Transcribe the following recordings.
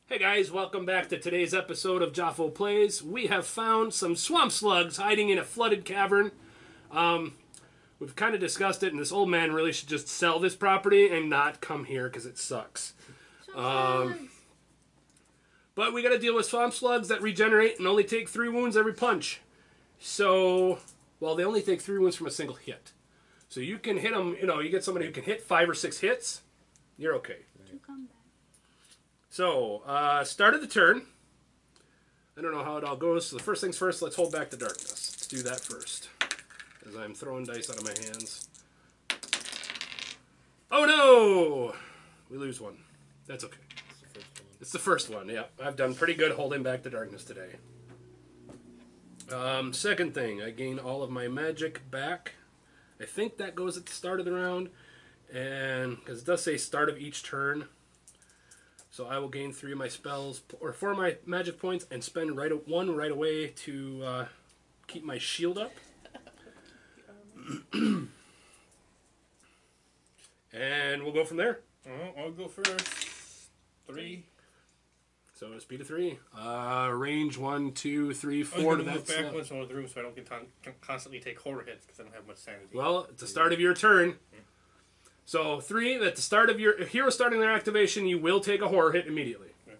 Hey guys, welcome back to today's episode of Jafo Plays. We have found some swamp slugs hiding in a flooded cavern. We've kind of discussed it, and this old man really should just sell this property and not come here because it sucks. But we got to deal with swamp slugs that regenerate and only take 3 wounds every punch. So, well, they only take 3 wounds from a single hit. So you can hit them, you get somebody who can hit 5 or 6 hits, you're okay. So, start of the turn. I don't know how it all goes. So the first things first, let's hold back the darkness. Let's do that first. As I'm throwing dice out of my hands. Oh no! We lose one. That's okay. It's the first one, yeah. I've done pretty good holding back the darkness today. Second thing, I gain all of my magic back. I think that goes at the start of the round. And, because it does say start of each turn. So I will gain 3 of my spells, or 4 of my magic points, and spend one right away to keep my shield up. And we'll go from there. I'll go first. 3. So a speed of 3. Range 1, 2, 3, 4. I'm going to move back once I'm in the room so I don't constantly take horror hits because I don't have much sanity. Well, at the start of your turn. So 3, at the start of your hero starting their activation, you will take a horror hit immediately. Okay.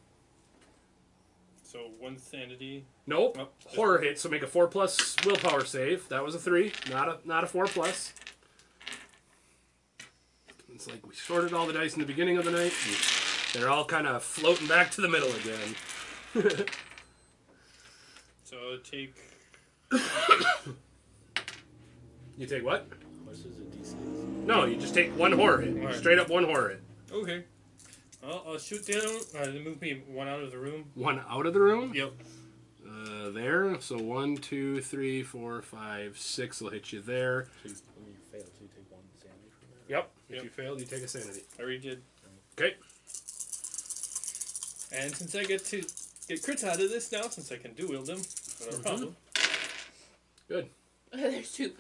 So 1 sanity. Nope. Oh, horror hit. So make a 4+ willpower save. That was a 3, not a 4+. It's like we sorted all the dice in the beginning of the night. And they're all kind of floating back to the middle again. So take. You take what? How much is a D6? No, you just take 1 horror hit. Right. Straight up 1 horror hit. Okay. I'll shoot down. Move me 1 out of the room. 1 out of the room? Yep. There. So 1, 2, 3, 4, 5, 6 will hit you there. So when you fail, so you take 1 sanity from that? Yep. If you failed, you take a sanity. I already did. Okay. And since I get to get crits out of this now, since I can dual them, without a problem. Good. There's 2.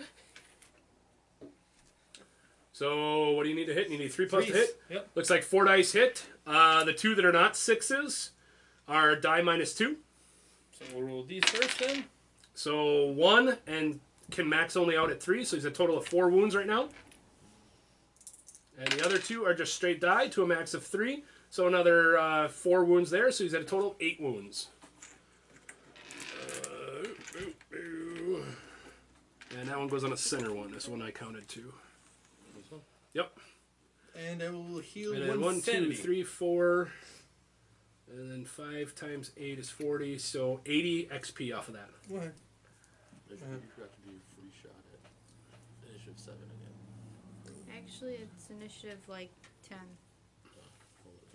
So what do you need to hit? You need 3+ to hit? Yep. Looks like 4 dice hit. The 2 that are not 6s are die -2. So we'll roll these first then. So 1 and can max only out at 3, so he's a total of 4 wounds right now. And the other 2 are just straight die to a max of 3. So another 4 wounds there, so he's at a total of 8 wounds. And that one goes on a center one. This one I counted 2. This one? Yep. And I will heal And then 1, 2, 3, 4. And then 5 times 8 is 40. So 80 XP off of that. What? You forgot to do free shot at initiative 7 again. Actually, it's initiative like 10.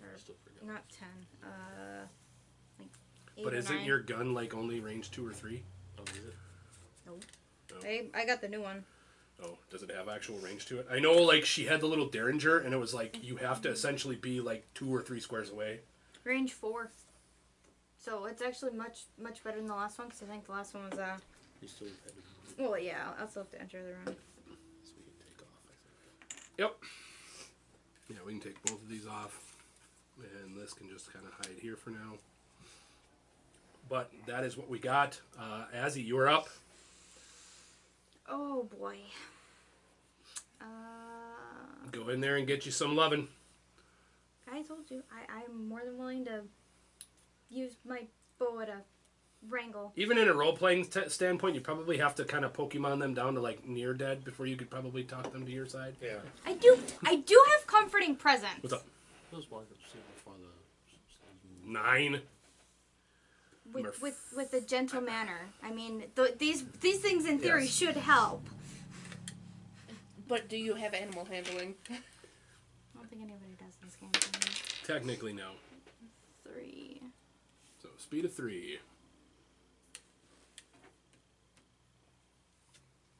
I still forgot. Not 10. Like 8 But or isn't 9. your gun like only range 2 or 3? Oh, is it? Nope. No. I got the new one. Oh, does it have actual range to it? I know, like, she had the little derringer, and it was like, you have to essentially be, like, 2 or 3 squares away. Range 4. So it's actually much better than the last one, because I think the last one was, You still had to well, yeah, I'll still have to enter the room. so we can take off, I think. Yep. Yeah, we can take both of these off. And this can just kind of hide here for now. But that is what we got. Azzy, you're up. Oh, boy. Go in there and get you some lovin'. I told you, I'm more than willing to use my bow at a wrangle. Even in a role-playing standpoint, you probably have to kind of Pokemon them down to, like, near dead before you could probably talk them to your side. Yeah. I do have comforting presence. What's up? Those ones that you see before the... 9. With a gentle manner. I mean, these things in theory Yes. should help. But do you have animal handling? I don't think anybody does in this game. Technically, no. 3. So, speed of 3.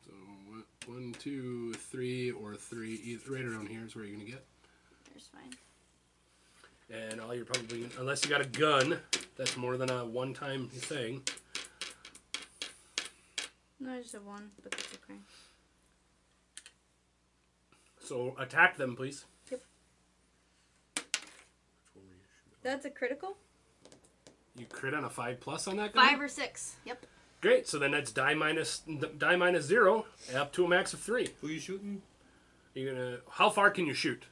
So, 1, 2, 3, or 3. Right around here is where you're going to get. There's fine. And all you're probably, unless you got a gun, that's more than a one-time thing. No, I just have 1, but that's okay. So attack them, please. Yep. Which one were you shooting? That's a critical? You crit on a 5+ on that gun? 5 or 6. Yep. Great. So then that's die minus 0 up to a max of 3. Who you shooting? You're gonna. How far can you shoot?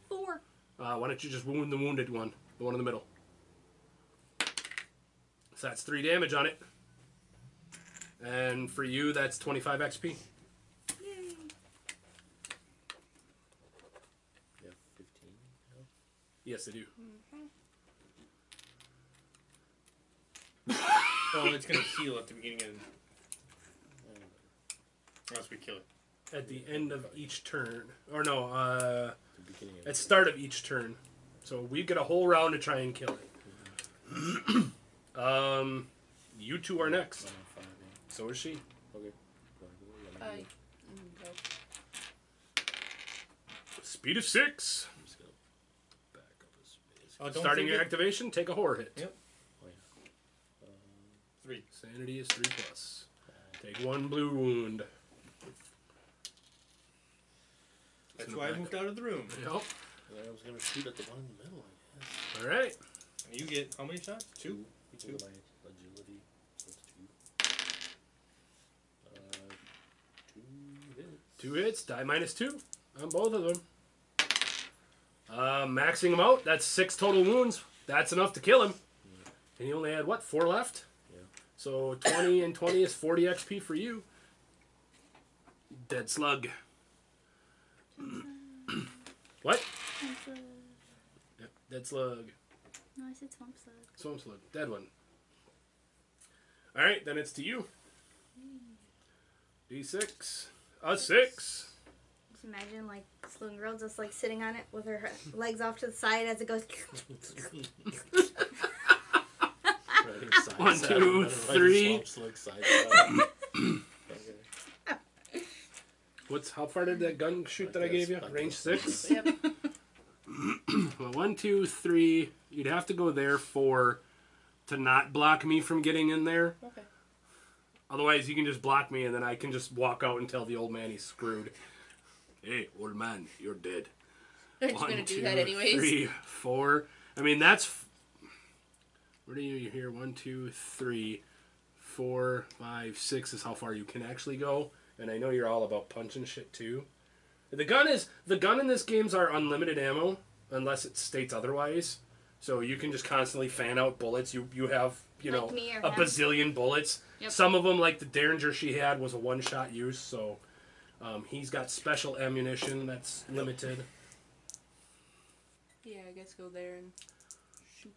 4. Why don't you just wound the wounded one, the one in the middle? So that's 3 damage on it. And for you, that's 25 XP. Yay. Yeah, 15. Yes, I do. Oh, it's gonna heal at the beginning of. Unless we kill it. At the end of each turn, or no, The beginning of at start of each turn. So we get a whole round to try and kill it. You two are next. 5, yeah. So is she. Okay. Go. Speed of 6. I'm just gonna back up a space. Don't Starting your forget- activation, take a horror hit. Yep. Oh, yeah. 3. Sanity is 3+. Take 1 blue wound. That's why I moved out of the room. Yep. I was gonna shoot at the one in the middle, I guess. All right. And you get how many shots? 2? Because of my agility. So it's 2. 2 hits. 2 hits, die minus 2 on both of them. Maxing him out, that's 6 total wounds. That's enough to kill him. And he only had, what, 4 left? Yeah. So 20 and 20 is 40 XP for you. Dead slug. What? Yep, dead slug. No, I said swamp slug. Swamp slug. Dead one. Alright, then it's to you. D6. A 6. Just imagine like Saloon Girl just like sitting on it with her legs off to the side as it goes. Riding side 1, saddle, 2, riding 3. swamp slug side saddle. Okay. How far did that gun shoot that I gave you? I Range guess. 6? Yep. Well, 1, 2, 3. You'd have to go there to not block me from getting in there. Okay. Otherwise, you can just block me, and then I can just walk out and tell the old man he's screwed. Hey, old man, you're dead. Aren't you 1, gonna do 2, that anyways? 3, 4. I mean, that's. Where do you hear? 1, 2, 3, 4, 5, 6 is how far you can actually go. And I know you're all about punching shit too. The gun in this games are unlimited ammo unless it states otherwise. So you can just constantly fan out bullets. You have Like me or a him. bazillion bullets. Yep. Some of them, like the Derringer she had, was a one-shot use. So he's got special ammunition that's limited. Yeah, I guess go there and shoot.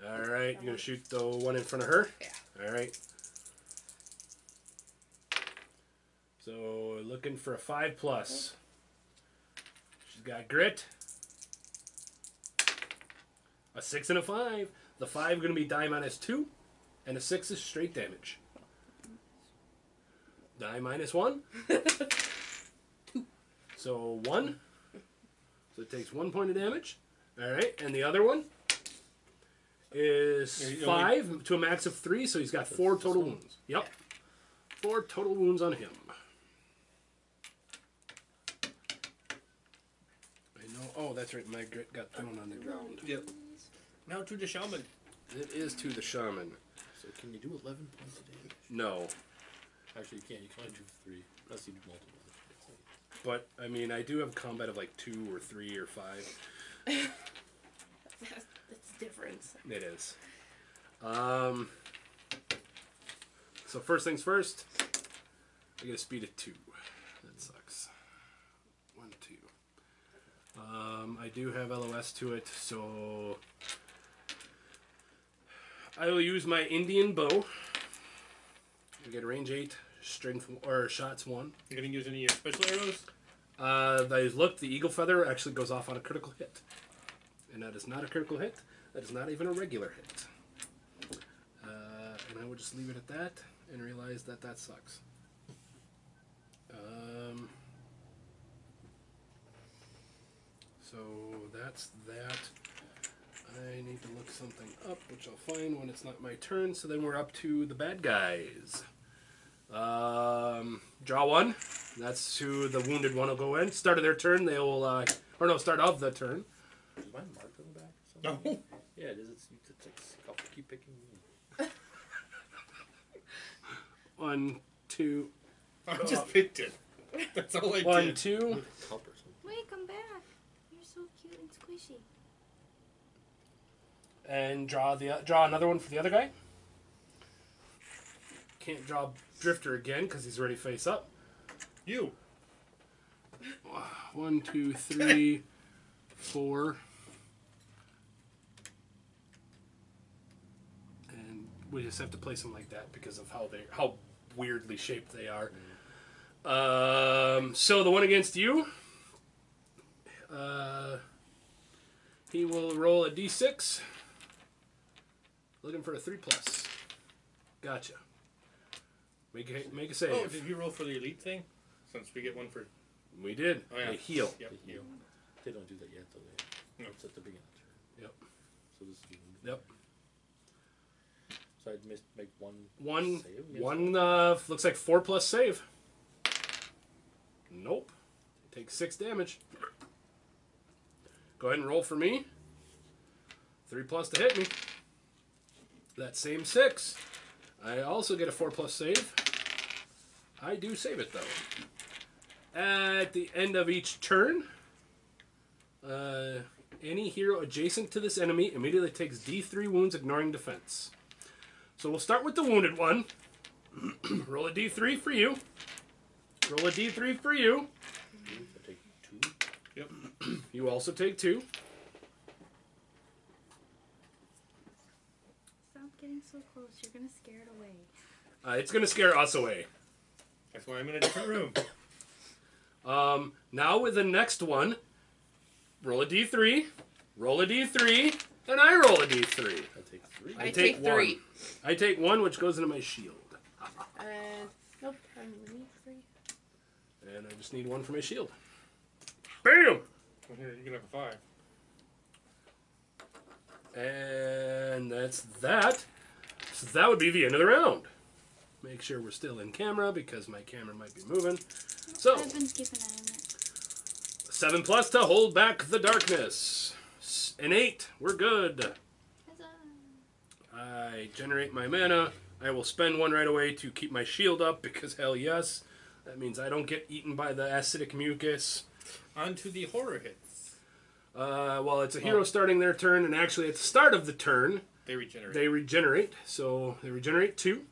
All right, you're gonna shoot the one in front of her. Yeah. All right. So looking for a 5+. She's got grit. A 6 and a 5. The 5 going to be die minus 2, and a 6 is straight damage. Die minus 1. So 1. So it takes 1 point of damage. All right, and the other one is 5 to a max of 3, so he's got 4 total wounds. Yep. 4 total wounds on him. I know. Oh, that's right. My grit got thrown on the ground. Yep. Now to the shaman. It is to the shaman. So can you do 11 points of damage? No. Actually, you can't. You can only do 3. Unless you do multiple. But, I mean, I do have combat of like 2 or 3 or 5. That's different. It is. So first things first, I get a speed of 2. That sucks. 1, 2. I do have LOS to it, so I will use my Indian bow. I get range 8, strength or shots 1. You're gonna use any of your special arrows? The eagle feather actually goes off on a critical hit. And that is not a critical hit. That is not even a regular hit. And I would just leave it at that and realize that that sucks. So that's that. I need to look something up, which I'll find when it's not my turn. So then we're up to the bad guys. Draw 1. That's who the wounded one will go in. Start of their turn, they will, start of the turn. Is mine marked on the back or something? No. Yeah, it is. It's like, keep picking 1, 2. I just picked it. That's all I 1, did. 2. Help or something. Wait, come back. You're so cute and squishy. And draw another one for the other guy. Can't draw Drifter again because he's already face up. You. 1, 2, 3, 4. And we just have to place them like that because of how weirdly shaped they are. So the one against you, he will roll a d6. Looking for a 3+. Gotcha. Make a save. Oh, did you roll for the elite thing? Since we get one for... We did. Oh, yeah. They heal. Yep. They heal. They don't do that yet, though. No. It's at the beginning of the turn. Yep. So this is... Yep. So I'd make one save against One looks like 4+ save. Nope. Takes 6 damage. Go ahead and roll for me. 3+ to hit me. That same 6. I also get a 4+ save. I do save it though. At the end of each turn, any hero adjacent to this enemy immediately takes D3 wounds, ignoring defense. So we'll start with the wounded one. Roll a D3 for you. Roll a D3 for you. I take 2. Yep. You also take 2. Stop getting so close. You're gonna scare it away. It's going to scare us away. That's why I'm in a different room. Now with the next one, roll a D3, roll a D3, and I roll a D3. I take 3. I take 3. I take 1, which goes into my shield. Nope, I need 3. And I just need 1 for my shield. Bam! Here, you can have a 5. And that's that. So that would be the end of the round. Make sure we're still in camera because my camera might be moving. So, I've been keeping an eye on it. 7+ to hold back the darkness. An 8. We're good. Huzzah. I generate my mana. I will spend 1 right away to keep my shield up because hell yes. That means I don't get eaten by the acidic mucus. On to the horror hits. Well, it's a hero starting their turn, and actually at the start of the turn, They regenerate. they regenerate. So they regenerate 2.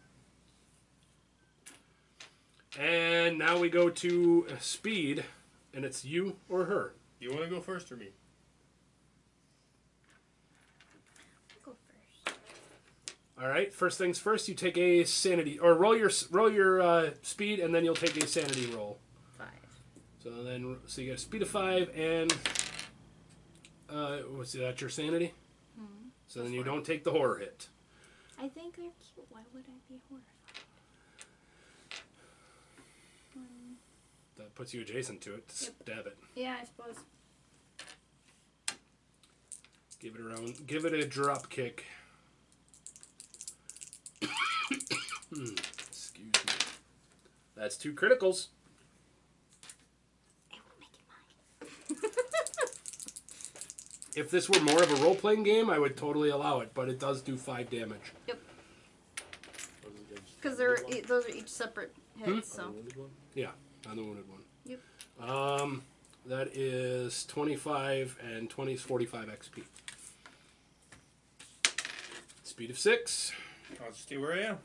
And now we go to speed, and it's you or her. You want to go first or me? Go first. All right. First things first. You take a sanity, or roll your speed, and then you'll take a sanity roll. 5. So you get a speed of 5, and what's that? Your sanity. So then you don't take the horror hit. I think they're cute. Why would I be horrified? That puts you adjacent to it. Yep. Stab it. Yeah, I suppose. Give it around. Give it a drop kick. Excuse me. That's 2 criticals. I will make it mine. If this were more of a role-playing game, I would totally allow it, but it does do 5 damage. Yep. What is it against? Because those are each separate hits, On so. the wounded one? Yeah, on the wounded one. Yep. That is 25 and 20 is 45 XP. Speed of 6. I'll just stay where I am.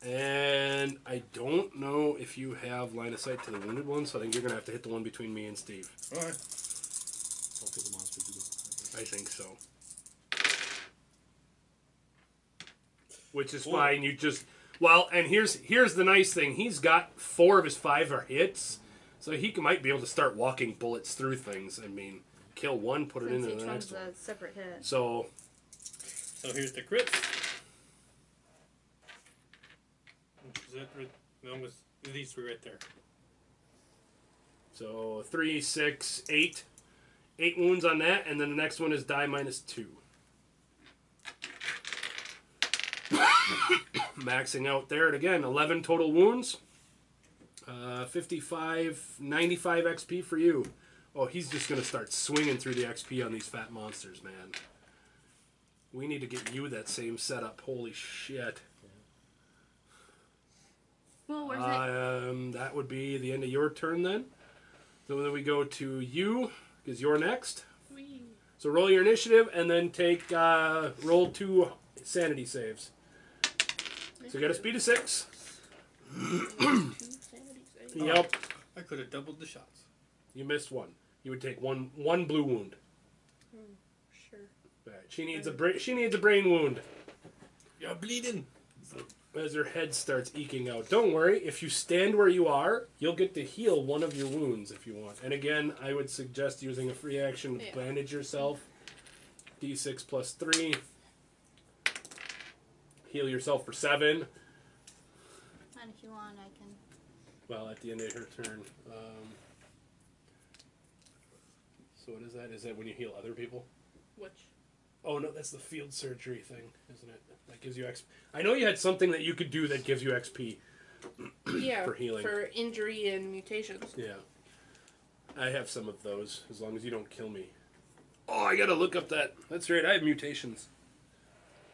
And I don't know if you have line of sight to the wounded one, so I think you're going to have to hit the one between me and Steve. All right. Don't think the monster do that. I think so. Which is Cool. fine. You just... Well, and here's the nice thing. He's got 4 of his 5 are hits, so he might be able to start walking bullets through things. I mean, kill one, put it Since into each the one's next one. a separate hit. So, So here's the crits. Is that right? No, it was these 3 right there. so 3, 6, 8. 8 wounds on that, and then the next one is die -2. Maxing out there, and again, 11 total wounds. 55, 95 XP for you. Oh, he's just going to start swinging through the XP on these fat monsters, man. We need to get you that same setup. Holy shit. Well, where's it? That would be the end of your turn then. So then we go to you, because you're next. Whee. So roll your initiative and then take roll 2 sanity saves. So you got a speed of 6. Yep. I could have doubled the shots. You missed 1. You would take one blue wound. Sure. Right. She needs a brain wound. You're bleeding. As her head starts eking out. Don't worry, if you stand where you are, you'll get to heal one of your wounds if you want. And again, I would suggest using a free action to bandage yourself. D6 plus 3. Heal yourself for 7. And if you want, I can. Well, at the end of her turn. So what is that? Is that when you heal other people? Which? Oh, no, that's the field surgery thing, isn't it? That gives you XP. I know you had something that you could do that gives you XP. Yeah, for healing. For injury and mutations. Yeah. I have some of those, as long as you don't kill me. Oh, I gotta look up that. That's right, I have mutations.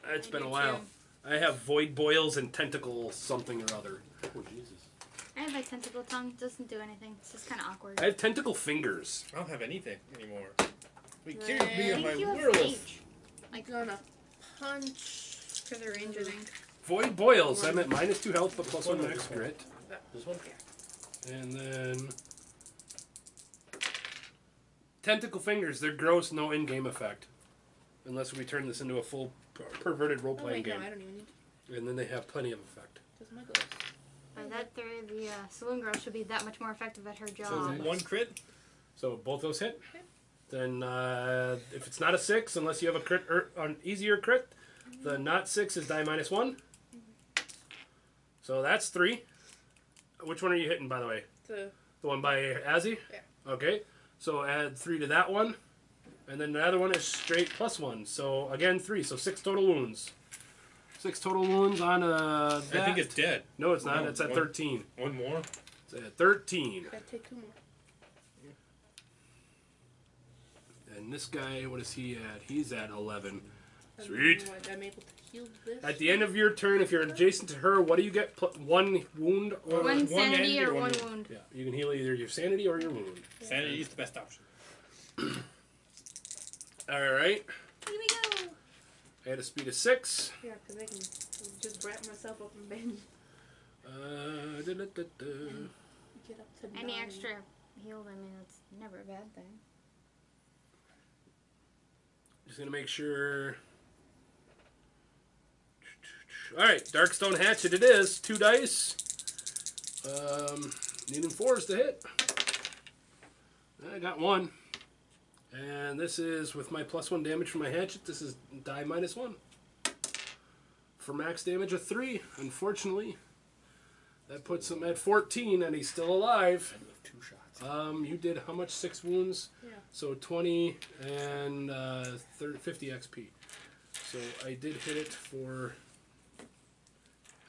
It's been a while. I have void boils and tentacle something or other. Oh, Jesus. I have a tentacle tongue. It doesn't do anything. It's just kind of awkward. I have tentacle fingers. I don't have anything anymore. We Right. can't be I on my think you have werewolf. rage. Like gonna punch. For the range, I think. Void boils. I'm at -2 health, but +1 max grit. This one? And then... Tentacle fingers. They're gross, no in-game effect. Unless we turn this into a full perverted Oh role-playing wait, no, game. I don't even need to. And then they have plenty of effect. Because my gloves. By that theory, the saloon girl should be that much more effective at her So job. one crit. So both those hit. Okay. Then if it's not a 6, unless you have a crit or an easier crit, the not 6 is die -1. So that's 3. Which one are you hitting, by the way? The one by Azzy? Yeah. Okay. So add 3 to that one. And then the other one is straight +1. So again, 3. So 6 total wounds. 6 total wounds on that. I think it's dead. No, it's not. No, It's at one- 13. One more. It's at 13. gotta take 2 more. And this guy, what is he at? He's at 11. And Sweet. what, I'm able to heal this. At the end of your turn, if you're adjacent to her, what do you get? 1 wound? Or... One One sanity end or or one one- wound. Yeah, you can heal either your sanity or your wound. Sanity is the best option. Alright. Here we go. I had a speed of 6. Yeah, because I can just wrap myself up in bed. Da-da-da-da. Get up to Any 9. extra healed, I mean, that's never a bad thing. Just gonna make sure. Alright, Darkstone Hatchet it is. 2 dice. Needing 4s to hit. I got 1. And this is, with my +1 damage from my hatchet, this is die -1. For max damage of 3, unfortunately. That puts him at 14, and he's still alive. And with 2 shots. You did how much? 6 wounds? Yeah. So 20 and 50 XP. So I did hit it for...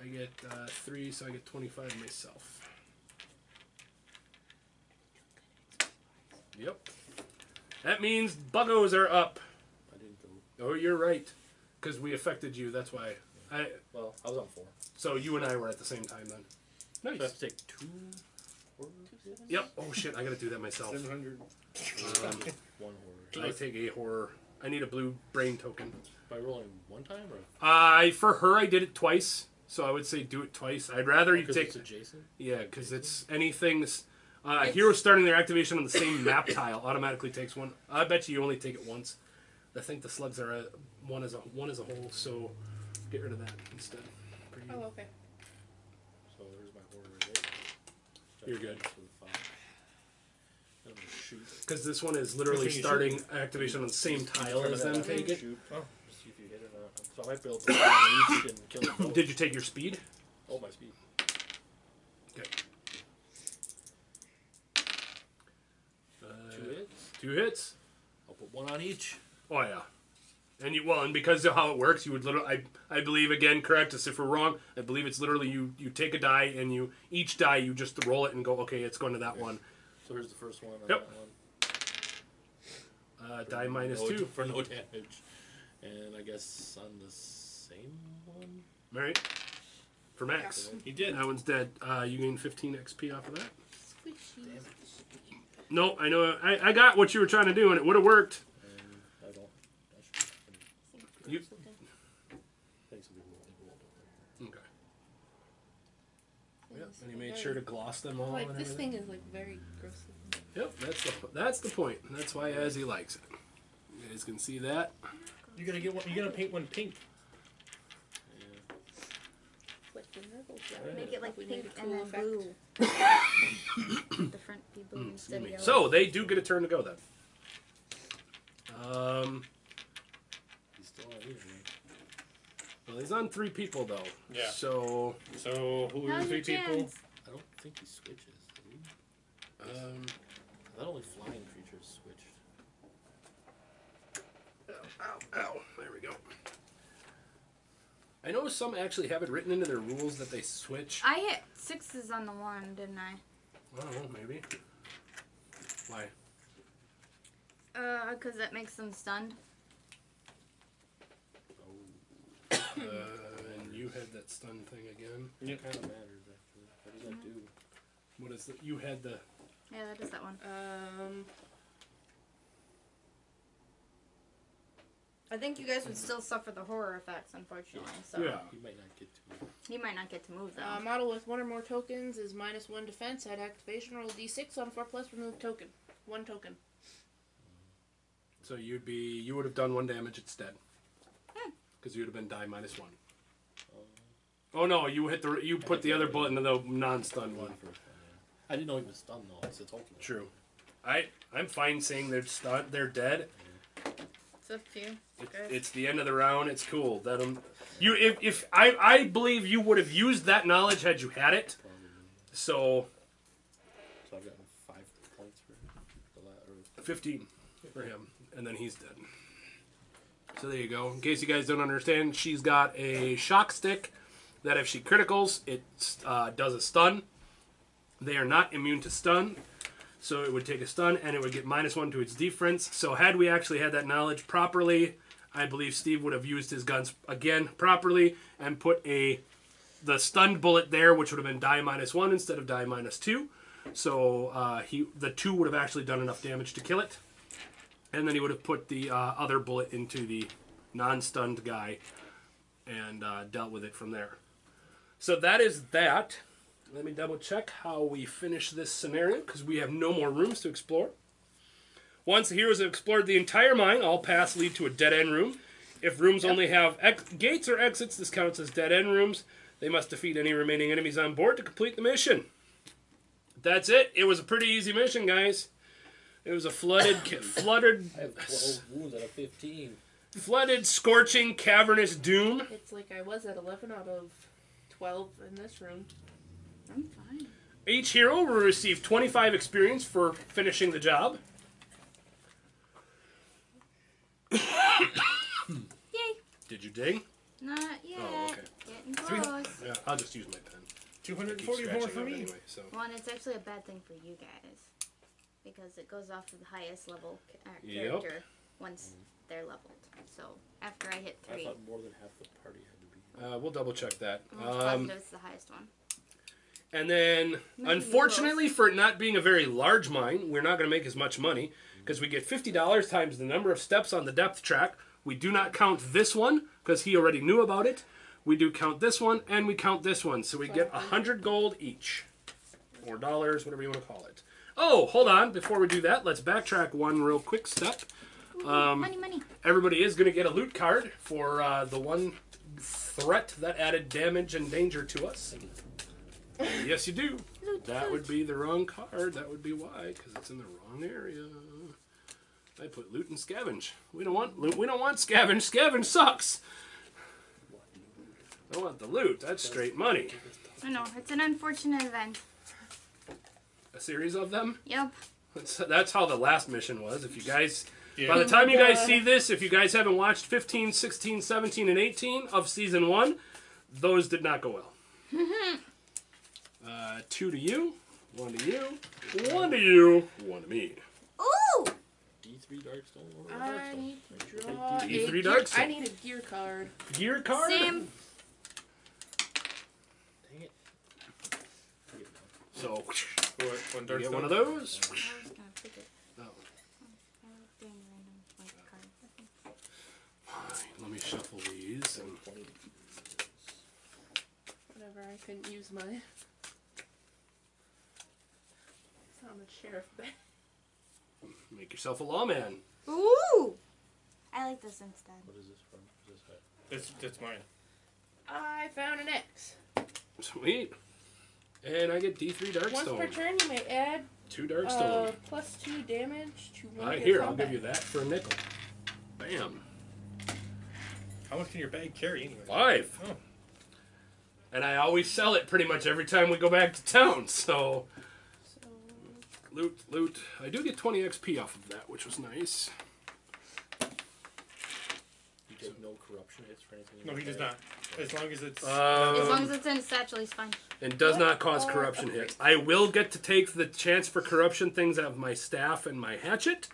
I get 3, so I get 25 myself. Yep. That means buggos are up. I didn't go. Oh, you're right. Because we affected you, that's why. Well, I was on 4. So you and I were at the same time then. So I have Nice. to take 2 horrors? Yep. Oh shit, I gotta do that myself. 700. 1 horror. I take a horror. I need a blue brain token. By rolling 1 time or? For her, I did it twice. So I would say do it twice. I'd rather you Because take... it's adjacent? Yeah, because it's anything... heroes starting their activation on the same map tile automatically takes 1. I bet you only take it once. I think the slugs are one as a whole, so get rid of that instead. For you. Oh, okay. So there's my horror right there. You're good. With 5. I'm gonna shoot. Because this one is literally Which thing you starting activation on the same tile as them take it. Shoot. Oh. See if you hit it or not. So I might be able to on each and kill them both. Did you take your speed? Oh, my speed. Okay. 2 hits. 2 hits. I'll put 1 on each. Oh yeah. And because of how it works, you would literally, I believe, again, correct us if we're wrong, I believe it's literally you take a die and each die you just roll it and go, okay, it's going to that one. So here's the first one. On Yep. That one. Die -2. For no damage. And I guess on the same one. Alright. For Max. He did. That one's dead. You gain 15 XP off of that. Squishy. No, I know. I got what you were trying to do, and it would have worked. I don't. I should. You. Thanks for being rolled. Okay. Yep. And he made sure to gloss them all. Like and this everything. thing is like very gross. Yep. That's the point. That's why Azzy likes it. You guys can see that. You gotta get one. You gotta paint one pink. Make it like We pink made a and cool then effect. blue. The front be blue instead of yellow. So they do get a turn to go then. He's still on here. Well, he's on 3 people though. Yeah. So So who are Now's the your 3 people? chance. I don't think he switches. Does he? um. Not only flying creatures switched. Ow. There we go. I know some actually have it written into their rules that they switch. I hit 6s on the one, didn't I? I don't know, maybe. Why? Because that makes them stunned. And you had that stun thing again. Yep. Kind of matters actually. What does that do? What is the? You had the. Yeah, that is that one. I think you guys would still suffer the horror effects, unfortunately. So Yeah. He might not get to. you might not get to move though. Model with 1 or more tokens is -1 defense. At activation, roll d6 on 4+, remove token. 1 token. So you would have done 1 damage instead. Because you'd have been die -1. Oh no, you put the other bullet into the non-stun one. First one, yeah. I didn't know he was stunned though. It's a token. True. I'm fine saying they're dead. It's up to you. It's the end of the round. It's cool. If I believe you would have used that knowledge had you had it. Probably. So So I've gotten 5 points for the or 15 for him, and then he's dead. So there you go. In case you guys don't understand, she's got a shock stick that if she criticals, it does a stun. They are not immune to stun. So it would take a stun, and it would get -1 to its defense. So had we actually had that knowledge properly, I believe Steve would have used his guns again properly and put the stunned bullet there, which would have been die -1 instead of die -2. So the 2 would have actually done enough damage to kill it. And then he would have put the other bullet into the non-stunned guy and dealt with it from there. So that is that. Let me double check how we finish this scenario, because we have no more rooms to explore. Once the heroes have explored the entire mine, all paths lead to a dead-end room. If rooms only have gates or exits, this counts as dead-end rooms. They must defeat any remaining enemies on board to complete the mission. That's it. It was a pretty easy mission, guys. It was a flooded, I have 12 wounds out of 15. flooded, scorching, cavernous doom. It's like I was at 11 out of 12 in this room. I'm fine. Each hero will receive 25 experience for finishing the job. Yay! Did you dig? Not yet. Oh, okay. Getting close. Yeah, I'll just use my pen. I keep 240 more scratching for out me. anyway, so. Well, and it's actually a bad thing for you guys. Because it goes off to the highest level Yep. character once they're leveled. So after I hit I 3, thought more than half the party had to be. We'll double check that. I'm almost positive it's the highest one. And then, unfortunately, for it not being a very large mine, we're not going to make as much money because we get $50 times the number of steps on the depth track. We do not count this one because he already knew about it. We do count this one and we count this one. So we get 100 gold each. Or dollars, whatever you want to call it. Oh, hold on. Before we do that, let's backtrack one real quick step. Money. Everybody is going to get a loot card for the one threat that added damage and danger to us. Yes, you do. That would be the wrong card. That would be why, because it's in the wrong area. I put loot and scavenge. We don't want loot. We don't want scavenge. Scavenge sucks. I want the loot. That's straight money. I know, it's an unfortunate event. A series of them. Yep. That's how the last mission was. If you guys, by the time you guys see this, if you guys haven't watched 15, 16, 17, and 18 of Season 1, those did not go well. 2 to you, 1 to you, 1 to you, 1 to me. Ooh! D3 Darkstone or I Darkstone? need to draw D3 a Darkstone. I need a gear card. Gear card? Same. So One you dark get stone. one of those. I was gonna pick it. Oh, I like doing random like cards. fine. Let me shuffle these. And Whatever, I couldn't use my. It's not much sheriff bag. make yourself a lawman. Ooh! I like this instead. What is this from? Is this hat? That's mine. I found an X. Sweet. And I get D3 Once per Darkstone. turn, you may add 2 Darkstone. +2 damage to one Alright, of your here, I'll combat. give you that for a nickel. Bam. How much can your bag carry anyway? 5. Oh. And I always sell it pretty much every time we go back to town, so... So, Loot. I do get 20 XP off of that, which was nice. You take no corruption hits for anything? in No, your he does bag? not. As long as it's. As long as it's in satchel, he's fine. And does not cause What corruption are hits. I will get to take the chance for corruption things out of my staff and my hatchet.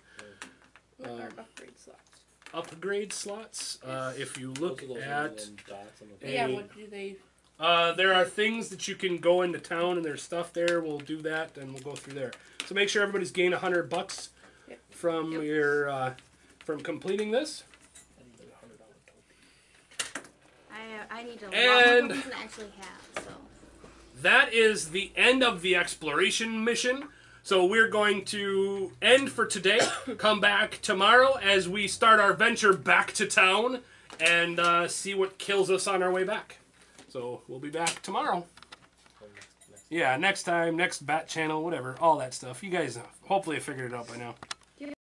what are upgrade slots? Upgrade slots. If you Those look are those at... little dots on the Yeah, Hey. what do they... there are things that you can go into town and there's stuff there. We'll do that and we'll go through there. So make sure everybody's gained $100 Yep. from your from completing this. I need like a $100 token. I need a lot And- more tokens than I actually have, so. That is the end of the exploration mission. So we're going to end for today. Come back tomorrow as we start our venture back to town and see what kills us on our way back. So we'll be back tomorrow. Or next Yeah, next time, next bat channel, whatever, all that stuff. You guys hopefully have figured it out by now.